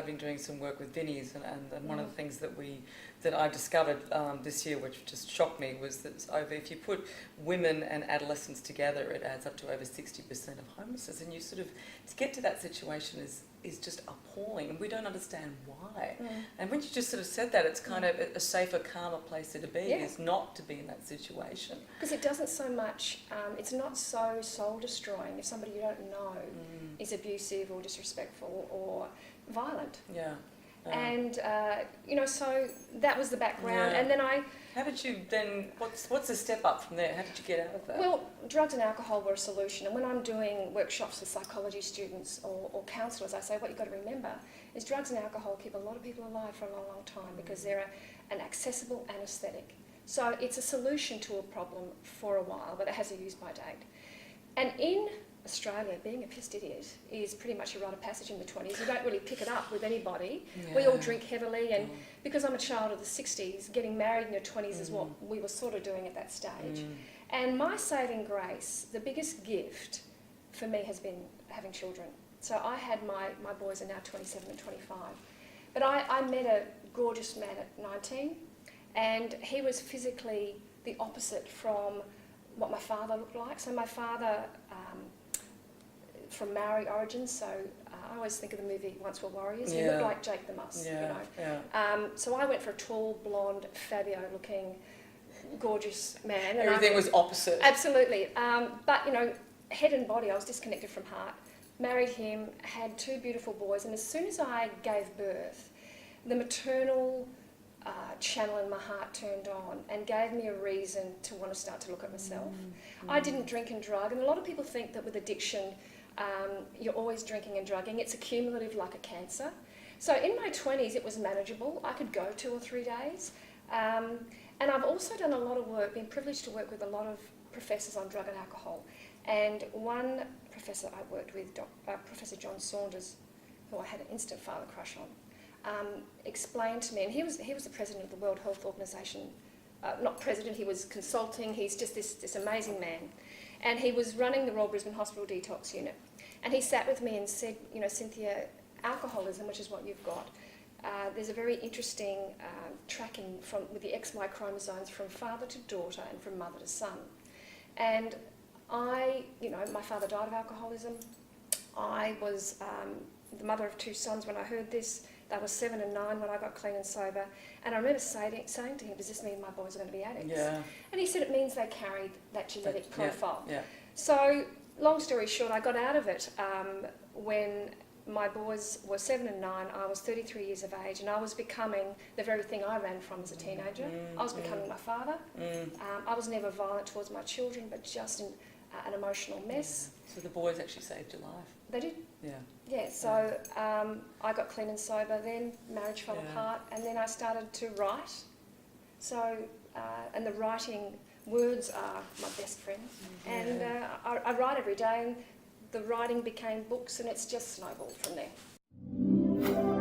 I've been doing some work with Vinnie's, and one of the things that I discovered this year, which just shocked me, was that if you put women and adolescents together, it adds up to over 60% of homelessness. And you sort of, to get to that situation is just appalling, and we don't understand why. And when you just sort of said that, it's kind of a safer, calmer place to be, is not to be in that situation. Because it doesn't so much, it's not so soul-destroying if somebody you don't know is abusive or disrespectful or violent. Yeah. And, so that was the background. And then How did you then, what's the step up from there? How did you get out of that? Well, drugs and alcohol were a solution. And when I'm doing workshops with psychology students or counsellors, I say what you've got to remember is drugs and alcohol keep a lot of people alive for a long, long time because they're an accessible anaesthetic. So it's a solution to a problem for a while, but it has a use-by date. And in Australia, being a pissed idiot is pretty much a rite of passage in the 20s. You don't really pick it up with anybody. We all drink heavily, and because I'm a child of the 60s, getting married in your 20s is what we were sort of doing at that stage. And my saving grace, the biggest gift for me has been having children. So I had my boys are now 27 and 25. But I met a gorgeous man at 19, and he was physically the opposite from what my father looked like. So my father, from Maori origins, so I always think of the movie Once Were Warriors. He looked like Jake the Muss, So I went for a tall, blonde, Fabio-looking, gorgeous man. And everything was opposite. Absolutely. But, head and body, I was disconnected from heart. Married him, had 2 beautiful boys, and as soon as I gave birth, the maternal channel in my heart turned on and gave me a reason to want to start to look at myself. I didn't drink and drug, and a lot of people think that with addiction, you're always drinking and drugging. It's accumulative like a cancer. So in my 20s, it was manageable. I could go 2 or 3 days. And I've also done a lot of work, been privileged to work with a lot of professors on drug and alcohol. And one professor I worked with, Professor John Saunders, who I had an instant father crush on, explained to me, and he was the president of the World Health Organization, not president, he was consulting, he's just this amazing man. And he was running the Royal Brisbane Hospital Detox Unit. And he sat with me and said, Cynthia, alcoholism, which is what you've got, there's a very interesting tracking with the XY chromosomes from father to daughter and from mother to son. And my father died of alcoholism. I was the mother of 2 sons when I heard this. They were 7 and 9 when I got clean and sober. And I remember saying to him, does this mean my boys are going to be addicts? Yeah. And he said it means they carried that genetic profile. Yeah. So, long story short, I got out of it when my boys were 7 and 9. I was 33 years of age, and I was becoming the very thing I ran from as a teenager. I was becoming my father. I was never violent towards my children, but just an emotional mess. So the boys actually saved your life. They did. Yeah. Yeah, so I got clean and sober, then marriage fell apart, and then I started to write. So, and the writing, words are my best friend. And I write every day, and the writing became books, and it's just snowballed from there.